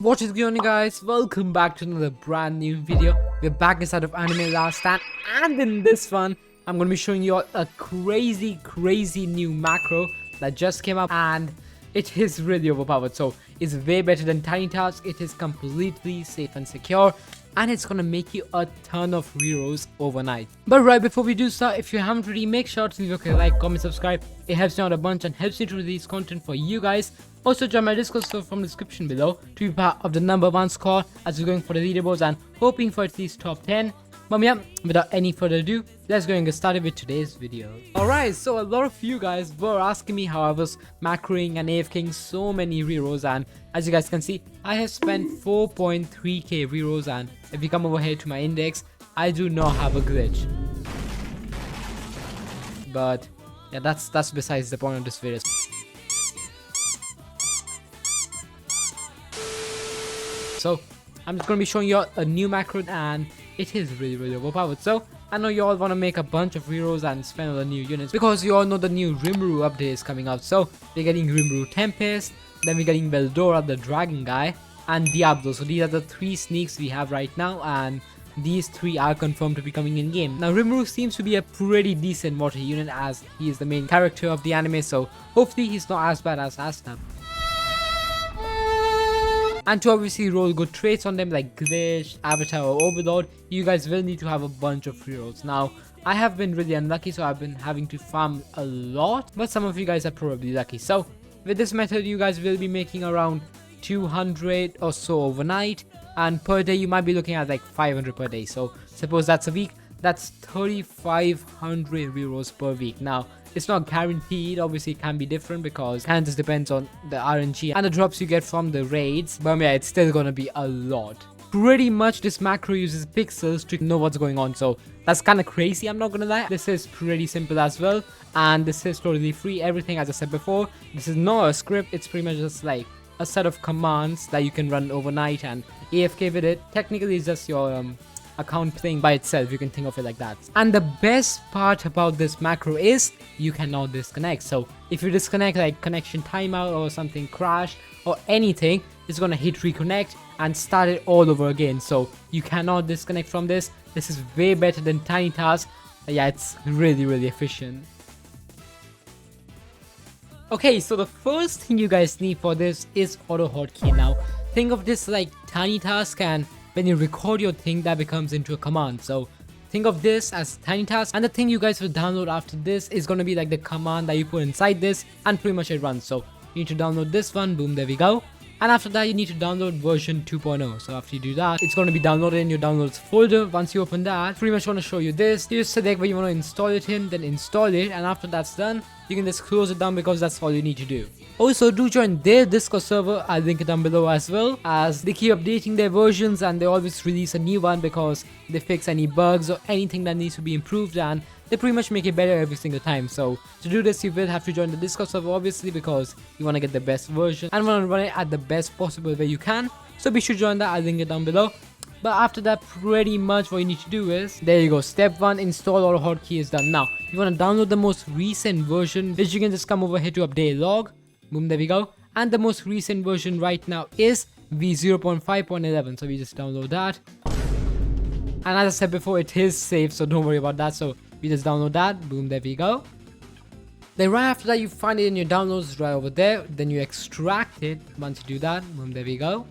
What is going on, guys? Welcome back to another brand new video. We're back inside of AnimeLastStand, and in this one I'm going to be showing you all a crazy new macro that just came up, and it is really overpowered. So it's way better than Tiny Task. It is completely safe and secure, and it's gonna make you a ton of rerolls overnight. But right before we do start, if you haven't already, make sure to leave a like, comment, subscribe. It helps me out a bunch and helps me to release content for you guys. Also join my Discord server from the description below to be part of the #1 squad as we're going for the leaderboards and hoping for at least top 10. But yeah, without any further ado, let's go and get started with today's video. Alright, so a lot of you guys were asking me how I was macroing and AFKing so many rerolls, and as you guys can see, I have spent 4.3k rerolls, and if you come over here to my index, I do not have a glitch. But yeah, that's besides the point of this video. So I'm just going to be showing you a new macro, and it is really overpowered. So I know you all want to make a bunch of rerolls and spend on the new units because you all know the new Rimuru update is coming out. So we're getting Rimuru Tempest, then we're getting Veldora the Dragon Guy, and Diablo. So these are the 3 sneaks we have right now, and these 3 are confirmed to be coming in game. Now Rimuru seems to be a pretty decent water unit as he is the main character of the anime, so hopefully he's not as bad as Asnab. And to obviously roll good traits on them like Glitch, Avatar or Overlord, you guys will need to have a bunch of rerolls. Now, I have been really unlucky, so I've been having to farm a lot, but some of you guys are probably lucky. So, with this method, you guys will be making around 200 or so overnight, and per day you might be looking at like 500 per day. So, suppose that's a week, that's 3,500 rerolls per week. Now, it's not guaranteed, obviously it can be different because it kind of just depends on the RNG and the drops you get from the raids, but yeah, it's still gonna be a lot. Pretty much this macro uses pixels to know what's going on, so that's kind of crazy, I'm not gonna lie. This is pretty simple as well, and this is totally free. Everything, as I said before, this is not a script, it's pretty much just like a set of commands that you can run overnight and AFK with it. Technically it's just your account playing by itself, you can think of it like that. And the best part about this macro is you cannot disconnect. So if you disconnect, like connection timeout or something crash or anything, it's gonna hit reconnect and start it all over again. So you cannot disconnect from this. This is way better than Tiny Task. Yeah, it's really efficient. Okay, so the first thing you guys need for this is auto hotkey. Now think of this like Tiny Task, and when you record your thing, that becomes into a command. So think of this as Tiny Task, and the thing you guys will download after this is going to be like the command that you put inside this, and pretty much it runs. So you need to download this one, boom, there we go. And after that you need to download version 2.0. So after you do that, it's going to be downloaded in your downloads folder. Once you open that, pretty much want to show you this. You just select where you want to install it in, then install it, and after that's done, you can just close it down because that's all you need to do. Also, do join their Discord server, I'll link it down below as well, as they keep updating their versions and they always release a new one because they fix any bugs or anything that needs to be improved, and they pretty much make it better every single time. So to do this, you will have to join the Discord server obviously because you want to get the best version and want to run it at the best possible way you can. So be sure to join that, I'll link it down below. But after that, pretty much what you need to do is, there you go, step 1, install auto hotkey is done. Now you want to download the most recent version, which you can just come over here to update log, boom, there we go. And the most recent version right now is v0.5.11, so we just download that. And as I said before, it is safe, so don't worry about that. So we just download that, boom, there we go. Then right after that, you find it in your downloads right over there, then you extract it. Once you do that, boom, there we go.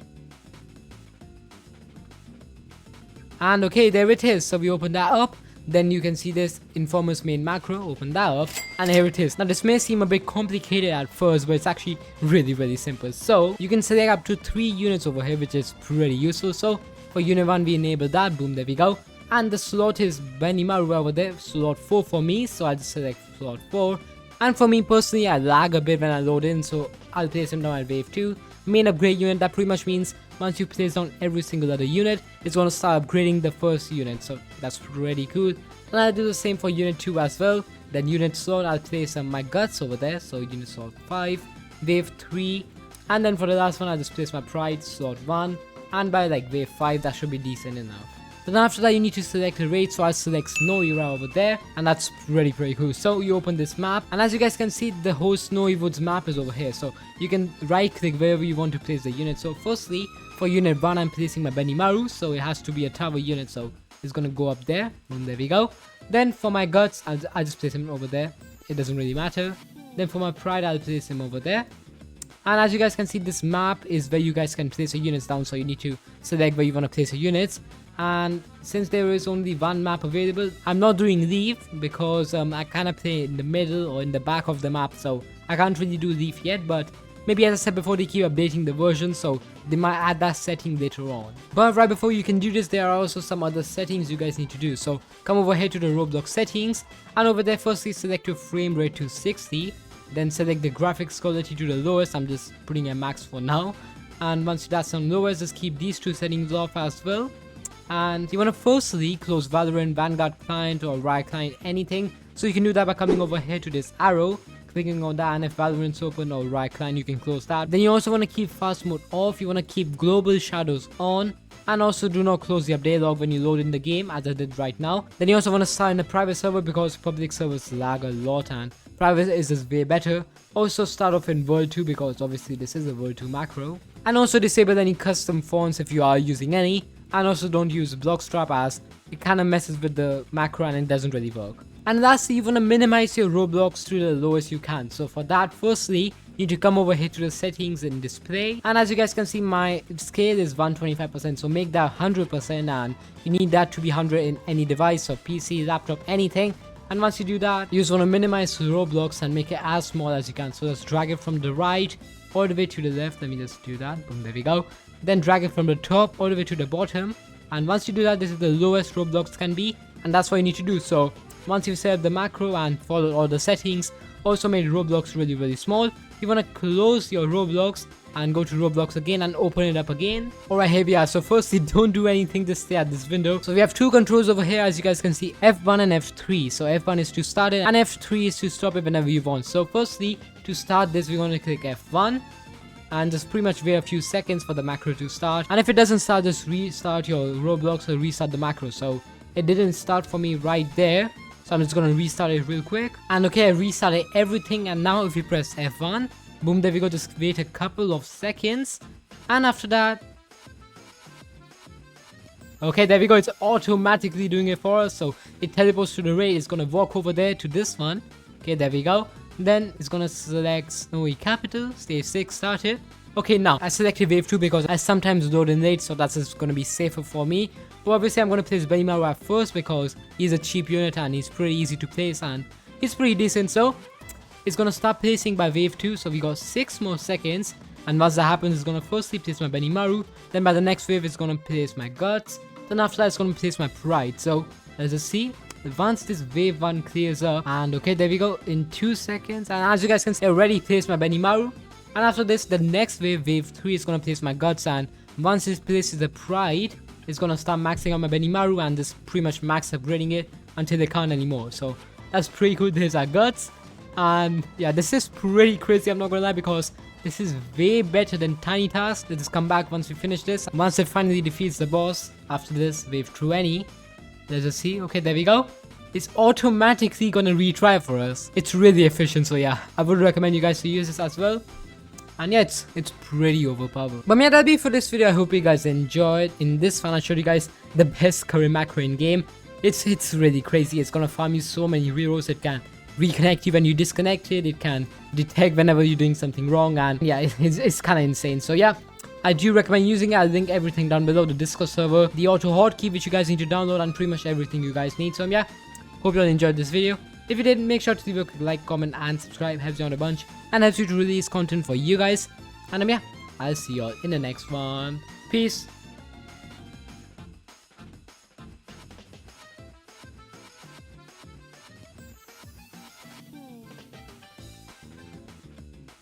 And okay, there it is. So we open that up, then you can see this Informer's main macro, open that up, and here it is. Now this may seem a bit complicated at first, but it's actually really simple. So you can select up to 3 units over here, which is pretty useful. So for unit 1, we enable that, boom, there we go. And the slot is Benimaru over there, slot 4 for me, so I'll just select slot 4. And for me personally, I lag a bit when I load in, so I'll place him down at wave 2. Main upgrade unit, that pretty much means once you place down every single other unit, it's going to start upgrading the first unit, so that's pretty cool. And I'll do the same for unit 2 as well. Then unit slot, I'll place my guts over there, so unit slot 5, wave 3, and then for the last one, I'll just place my pride, slot 1, and by like wave 5, that should be decent enough. Then after that you need to select a raid, so I'll select Snowy right over there, and that's pretty cool. So you open this map, and as you guys can see, the whole Snowy Woods map is over here, so you can right click wherever you want to place the unit. So firstly, for unit 1 I'm placing my Benimaru, so it has to be a tower unit, so it's gonna go up there. And there we go. Then for my guts, I'll just place him over there, it doesn't really matter. Then for my pride, I'll place him over there. And as you guys can see, this map is where you guys can place your units down, so you need to select where you want to place your units. And since there is only one map available, I'm not doing leaf because I kind of play in the middle or in the back of the map, so I can't really do leaf yet. But maybe, as I said before, they keep updating the version, so they might add that setting later on. But right before you can do this, there are also some other settings you guys need to do. So come over here to the Roblox settings, and over there firstly select your frame rate to 60. Then select the graphics quality to the lowest. I'm just putting a max for now. And once that's on lowest, just keep these two settings off as well. And you want to firstly close Valorant, Vanguard client or Riot client, anything. So you can do that by coming over here to this arrow, clicking on that, and if Valorant's open or Riot client, you can close that. Then you also want to keep fast mode off. You want to keep global shadows on, and also do not close the update log when you load in the game, as I did right now. Then you also want to start in a private server because public servers lag a lot and private is just way better. Also start off in World 2 because obviously this is a World 2 macro. And also disable any custom fonts if you are using any. And also don't use Blockstrap as it kind of messes with the macro and it doesn't really work. And lastly, you want to minimize your Roblox to the lowest you can. So for that, firstly, you need to come over here to the settings and display. And as you guys can see, my scale is 125%. So make that 100%, and you need that to be 100 in any device or PC, laptop, anything. And once you do that, you just want to minimize Roblox and make it as small as you can. So just drag it from the right all the way to the left. Let me just do that. Boom, there we go. Then drag it from the top all the way to the bottom. And once you do that, this is the lowest Roblox can be. And that's what you need to do. So once you've set up the macro and followed all the settings, also made Roblox really small, you want to close your Roblox and go to Roblox again and open it up again. Alright, here we are. So firstly, don't do anything, just stay at this window. So we have two controls over here, as you guys can see, F1 and F3. So F1 is to start it and F3 is to stop it whenever you want. So firstly, to start this, we're going to click F1 and just pretty much wait a few seconds for the macro to start. And if it doesn't start, just restart your Roblox or restart the macro. So it didn't start for me right there, so I'm just gonna restart it real quick. And okay, I restarted everything, and now if you press F1, boom, there we go. Just wait a couple of seconds, and after that, okay, there we go. It's automatically doing it for us. So it teleports to the raid. It's gonna walk over there to this one. Okay, there we go. Then it's gonna select Snowy Capital, stage 6 started. Okay, now I selected wave 2 because I sometimes load in late, so that's just gonna be safer for me. But obviously I'm gonna place Benimaru at first because he's a cheap unit and he's pretty easy to place and he's pretty decent. So it's gonna start placing by wave 2, so we got 6 more seconds. And once that happens, it's gonna firstly place my Benimaru, then by the next wave it's gonna place my Guts, then after that it's gonna place my Pride. So let's just see. Once this wave 1 clears up, and okay, there we go, in 2 seconds, and as you guys can see, I already placed my Benimaru. And after this, the next wave, wave 3, is gonna place my Guts, and once it places the Pride, it's gonna start maxing out my Benimaru and just pretty much max upgrading it until they can't anymore. So that's pretty cool. There's our Guts, and yeah, this is pretty crazy, I'm not gonna lie, because this is way better than Tiny Task. Let's just come back once we finish this. Once it finally defeats the boss, after this, wave 20. Let's just see. Okay, there we go. It's automatically gonna retry for us. It's really efficient, so yeah, I would recommend you guys to use this as well. And yeah, it's pretty overpowered. But yeah, that'll be it for this video. I hope you guys enjoyed. In this one, I showed you guys the best current macro in game. It's really crazy. It's gonna farm you so many rerolls. It can reconnect you when you disconnect it. It can detect whenever you're doing something wrong, and yeah, it's kind of insane. So yeah, I do recommend using it. I'll link everything down below, the Discord server, the auto hotkey which you guys need to download, and pretty much everything you guys need. So yeah, hope you all enjoyed this video. If you did, make sure to leave a quick like, comment and subscribe. Helps you out a bunch and helps you to release content for you guys. And yeah, I'll see you all in the next one. Peace.